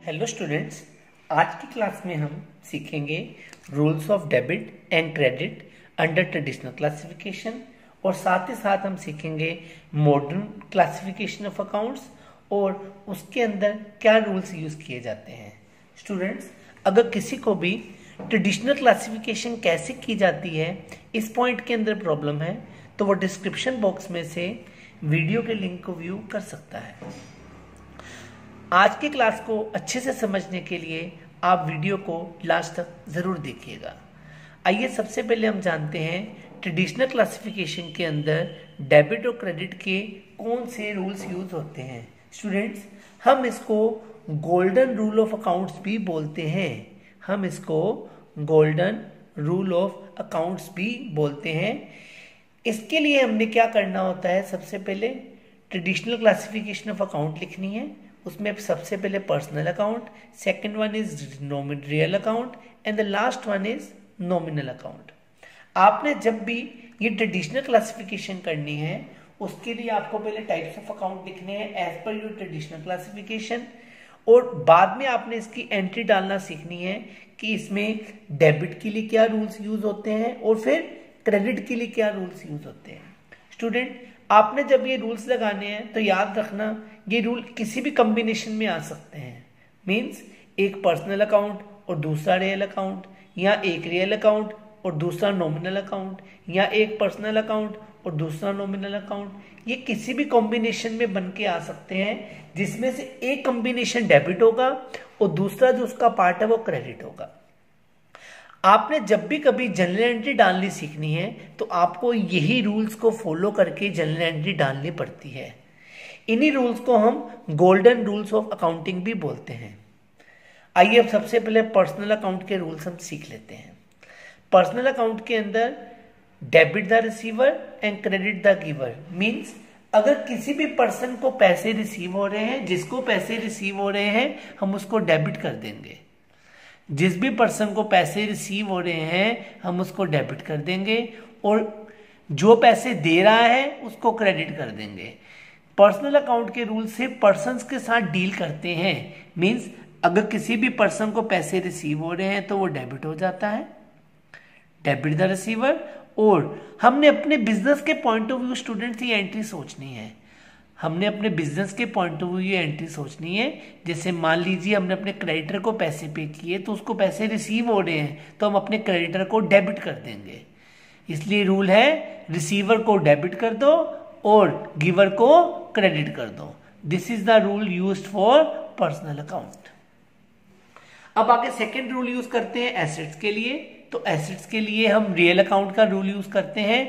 Hello students, आज की class में हम सीखेंगे rules of debit and credit under traditional classification और साथ ही साथ हम सीखेंगे मॉडर्न क्लासिफिकेशन ऑफ अकाउंट्स और उसके अंदर क्या रूल्स यूज किए जाते हैं। स्टूडेंट्स, अगर किसी को भी ट्रेडिशनल क्लासिफिकेशन कैसे की जाती है इस पॉइंट के अंदर प्रॉब्लम है तो वो डिस्क्रिप्शन बॉक्स में से वीडियो के लिंक को व्यू कर सकता है। आज की क्लास को अच्छे से समझने के लिए आप वीडियो को लास्ट तक जरूर देखिएगा। आइए सबसे पहले हम जानते हैं ट्रेडिशनल क्लासिफिकेशन के अंदर डेबिट और क्रेडिट के कौन से रूल्स यूज होते हैं। स्टूडेंट्स, हम इसको गोल्डन रूल ऑफ अकाउंट्स भी बोलते हैं। हम इसको गोल्डन रूल ऑफ अकाउंट्स भी बोलते हैं। इसके लिए हमने क्या करना होता है, सबसे पहले ट्रेडिशनल क्लासिफिकेशन ऑफ अकाउंट लिखनी है। उसमें सबसे पहले personal account, second one is real account and the last one is nominal account. आपने जब भी ये ट्रेडिशनल क्लासिफिकेशन करनी है उसके लिए आपको पहले टाइप्स ऑफ अकाउंट लिखने हैं as per your traditional classification और बाद में आपने इसकी एंट्री डालना सीखनी है कि इसमें डेबिट के लिए क्या रूल्स यूज होते हैं और फिर क्रेडिट के लिए क्या रूल्स यूज होते हैं। स्टूडेंट, आपने जब ये रूल्स लगाने हैं तो याद रखना ये रूल किसी भी कॉम्बिनेशन में आ सकते हैं। मींस एक पर्सनल अकाउंट और दूसरा रियल अकाउंट, या एक रियल अकाउंट और दूसरा नॉमिनल अकाउंट, या एक पर्सनल अकाउंट और दूसरा नॉमिनल अकाउंट, ये किसी भी कॉम्बिनेशन में बन के आ सकते हैं जिसमें से एक कॉम्बिनेशन डेबिट होगा और दूसरा जो उसका पार्ट है वो क्रेडिट होगा। आपने जब भी कभी जनरल एंट्री डालनी सीखनी है तो आपको यही रूल्स को फॉलो करके जनरल एंट्री डालनी पड़ती है। इन्हीं रूल्स को हम गोल्डन रूल्स ऑफ अकाउंटिंग भी बोलते हैं। आइए अब सबसे पहले पर्सनल अकाउंट के रूल्स हम सीख लेते हैं। पर्सनल अकाउंट के अंदर debit the receiver and credit the giver. Means अगर किसी भी पर्सन को पैसे रिसीव हो रहे हैं, जिसको पैसे रिसीव हो रहे हैं हम उसको डेबिट कर देंगे। जिस भी पर्सन को पैसे रिसीव हो रहे हैं हम उसको डेबिट कर देंगे और जो पैसे दे रहा है उसको क्रेडिट कर देंगे। पर्सनल अकाउंट के रूल से पर्सन्स के साथ डील करते हैं। मींस अगर किसी भी पर्सन को पैसे रिसीव हो रहे हैं तो वो डेबिट हो जाता है, डेबिट द रिसीवर। और हमने अपने बिजनेस के पॉइंट ऑफ व्यू स्टूडेंट्स ये एंट्री सोचनी है। हमने अपने बिजनेस के पॉइंट ऑफ व्यू ये एंट्री सोचनी है। जैसे मान लीजिए हमने अपने क्रेडिटर को पैसे पे किए तो उसको पैसे रिसीव हो रहे हैं तो हम अपने क्रेडिटर को डेबिट कर देंगे। इसलिए रूल है रिसीवर को डेबिट कर दो और गिवर को क्रेडिट कर दो। This is the rule used for personal account. अब आगे सेकेंड रूल यूज करते हैं एसेट्स के लिए। तो एसेट्स के लिए हम रियल अकाउंट का रूल यूज करते हैं।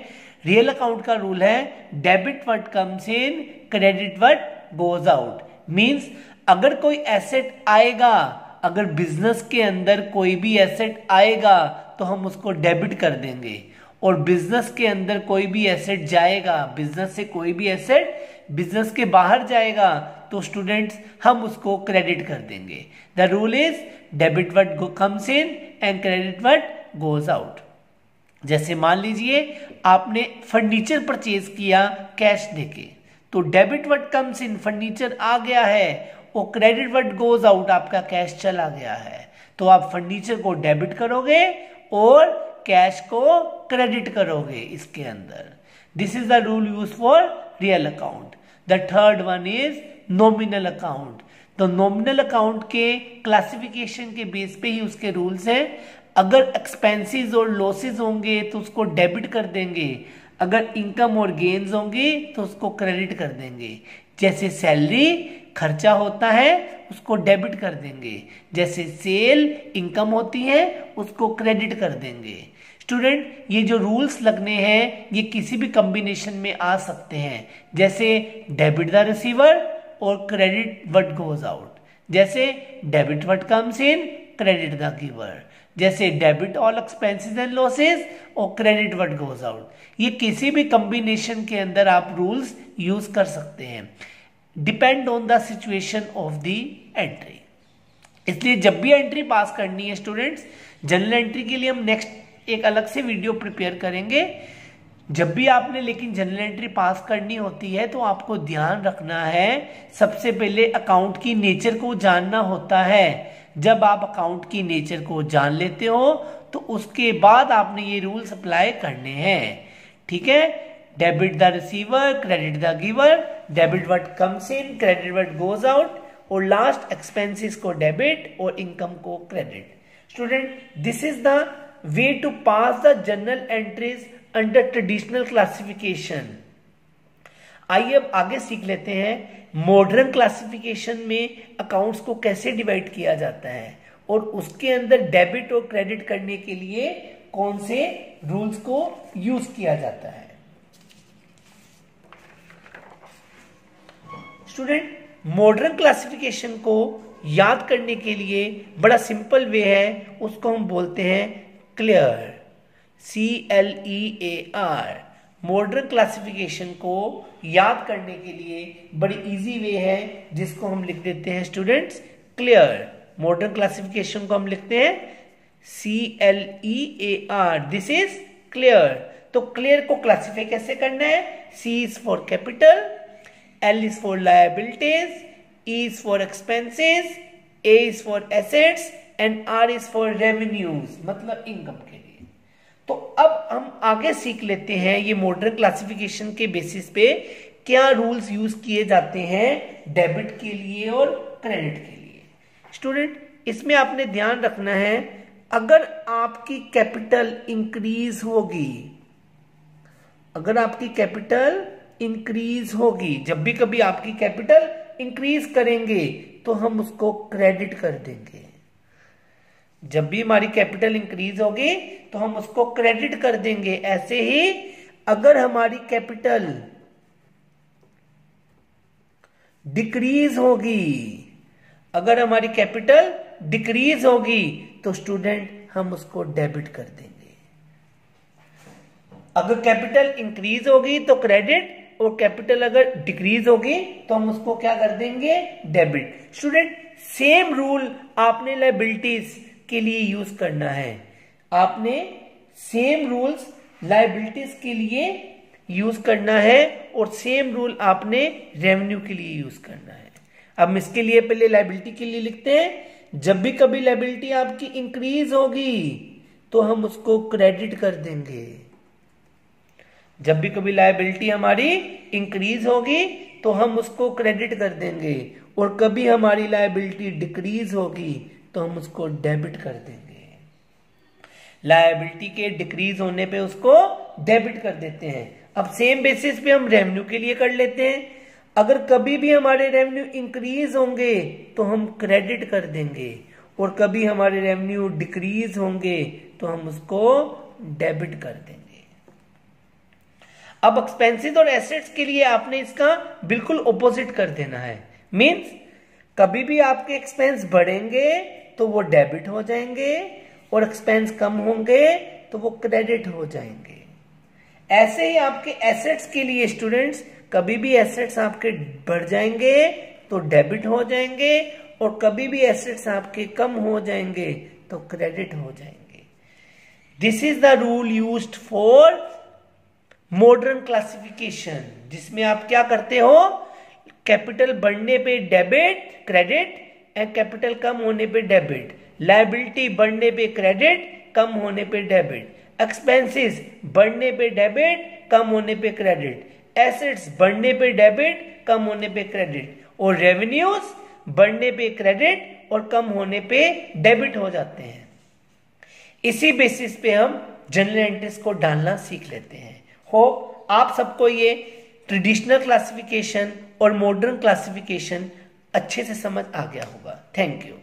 रियल अकाउंट का रूल है debit what comes in, credit what goes out. Means अगर कोई एसेट आएगा, अगर बिजनेस के अंदर कोई भी एसेट आएगा तो हम उसको डेबिट कर देंगे और बिजनेस के अंदर कोई भी एसेट जाएगा, बिजनेस से कोई भी एसेट बिजनेस के बाहर जाएगा तो स्टूडेंट्स हम उसको क्रेडिट कर देंगे। The rule is debit what comes in and credit what goes out. जैसे मान लीजिए आपने फर्नीचर परचेज किया कैश देके तो debit what comes in furniture आ गया है और क्रेडिट व्हाट गोज आउट आपका कैश चला गया है। तो आप फर्नीचर को डेबिट करोगे और कैश को क्रेडिट करोगे इसके अंदर। This is the rule use for real account. The third one is nominal account. तो नॉमिनल अकाउंट के क्लासिफिकेशन के बेस पे ही उसके रूल्स हैं। अगर एक्सपेंसेस और लॉसेस होंगे तो उसको डेबिट कर देंगे, अगर इनकम और गेन्स होंगे तो उसको क्रेडिट कर देंगे। जैसे सैलरी खर्चा होता है उसको डेबिट कर देंगे, जैसे सेल इनकम होती है उसको क्रेडिट कर देंगे। स्टूडेंट, ये जो रूल्स लगने हैं ये किसी भी कॉम्बिनेशन में आ सकते हैं। जैसे डेबिट द रिसीवर और क्रेडिट व्हाट गोज आउट। जैसे debit what comes in, credit the giver. जैसे debit all expenses and losses और क्रेडिट व्हाट गोज आउट। ये किसी भी कॉम्बिनेशन के अंदर आप रूल्स यूज कर सकते हैं, depend on the situation of the entry. इसलिए जब भी एंट्री पास करनी है स्टूडेंट्स, जनरल एंट्री के लिए हम नेक्स्ट एक अलग से वीडियो प्रिपेयर करेंगे जब भी आपने लेकिन जनरल एंट्री पास करनी होती है तो आपको ध्यान रखना है, सबसे पहले अकाउंट की नेचर को जानना होता है। जब आप अकाउंट की नेचर को जान लेते हो तो उसके बाद आपने ये रूल्स अप्लाई करने हैं। ठीक है, debit the receiver, credit the giver, debit what comes in, credit what goes out, और लास्ट एक्सपेंसेस को डेबिट और इनकम को credit. Student, this is the way to pass the general entries under traditional classification. आइए अब आगे सीख लेते हैं मॉडर्न क्लासिफिकेशन में अकाउंट्स को कैसे डिवाइड किया जाता है और उसके अंदर डेबिट और क्रेडिट करने के लिए कौन से रूल्स को यूज किया जाता है। स्टूडेंट, मॉडर्न क्लासिफिकेशन को याद करने के लिए बड़ा सिंपल वे है, उसको हम बोलते हैं क्लियर, CLEAR। मॉडर्न क्लासिफिकेशन को याद करने के लिए बड़ी इजी वे है जिसको हम लिख देते हैं स्टूडेंट्स क्लियर। मॉडर्न क्लासिफिकेशन को हम लिखते हैं CLEAR, दिस इज क्लियर। तो क्लियर को क्लासिफाई कैसे करना है? C is for capital, L is for liabilities, E is for expenses, A is for assets and R is for revenues, मतलब इनकम के लिए। तो अब हम आगे सीख लेते हैं ये मॉडर्न क्लासिफिकेशन के बेसिस पे क्या रूल्स यूज किए जाते हैं डेबिट के लिए और क्रेडिट के लिए। स्टूडेंट, इसमें आपने ध्यान रखना है, अगर आपकी कैपिटल इंक्रीज होगी, अगर आपकी कैपिटल इंक्रीज होगी, जब भी कभी आपकी कैपिटल इंक्रीज करेंगे तो हम उसको क्रेडिट कर देंगे। जब भी हमारी कैपिटल इंक्रीज होगी तो हम उसको क्रेडिट कर देंगे। ऐसे ही अगर हमारी कैपिटल डिक्रीज होगी, अगर हमारी कैपिटल डिक्रीज होगी तो स्टूडेंट हम उसको डेबिट कर देंगे। अगर कैपिटल इंक्रीज होगी तो क्रेडिट, और कैपिटल अगर डिक्रीज होगी तो हम उसको क्या कर देंगे? डेबिट। स्टूडेंट, सेम रूल आपने लायबिलिटीज के लिए यूज करना है। आपने सेम रूल्स लायबिलिटीज के लिए यूज करना है और सेम रूल आपने रेवेन्यू के लिए यूज करना है। अब हम इसके लिए पहले लायबिलिटी के लिए लिखते हैं, जब भी कभी लायबिलिटी आपकी इंक्रीज होगी तो हम उसको क्रेडिट कर देंगे। जब भी कभी लायबिलिटी हमारी इंक्रीज होगी तो हम उसको क्रेडिट कर देंगे, और कभी हमारी लायबिलिटी डिक्रीज होगी तो हम उसको डेबिट कर देंगे। लायबिलिटी के डिक्रीज होने पे उसको डेबिट कर देते हैं। अब सेम बेसिस पे हम रेवेन्यू के लिए कर लेते हैं, अगर कभी भी हमारे रेवेन्यू इंक्रीज होंगे तो हम क्रेडिट कर देंगे, और कभी हमारे रेवेन्यू डिक्रीज होंगे तो हम उसको डेबिट कर देंगे। अब एक्सपेंसेस और एसेट्स के लिए आपने इसका बिल्कुल ऑपोजिट कर देना है। मींस कभी भी आपके एक्सपेंस बढ़ेंगे तो वो डेबिट हो जाएंगे, और एक्सपेंस कम होंगे तो वो क्रेडिट हो जाएंगे। ऐसे ही आपके एसेट्स के लिए स्टूडेंट्स, कभी भी एसेट्स आपके बढ़ जाएंगे तो डेबिट हो जाएंगे, और कभी भी एसेट्स आपके कम हो जाएंगे तो क्रेडिट हो जाएंगे। This is the rule used for modern classification, जिसमें आप क्या करते हो? कैपिटल बढ़ने पे डेबिट क्रेडिट, एंड कैपिटल कम होने पे डेबिट। लायबिलिटी बढ़ने पे क्रेडिट, कम होने पे डेबिट। एक्सपेंसेस बढ़ने पे डेबिट, कम होने पे क्रेडिट। एसेट्स बढ़ने पे डेबिट, कम होने पे क्रेडिट। और रेवेन्यूज बढ़ने पे क्रेडिट और कम होने पे डेबिट हो जाते हैं। इसी बेसिस पे हम जनरल एंट्रीज को डालना सीख लेते हैं। होप आप सबको ये ट्रेडिशनल क्लासिफिकेशन और मॉडर्न क्लासिफिकेशन अच्छे से समझ आ गया होगा। Thank you.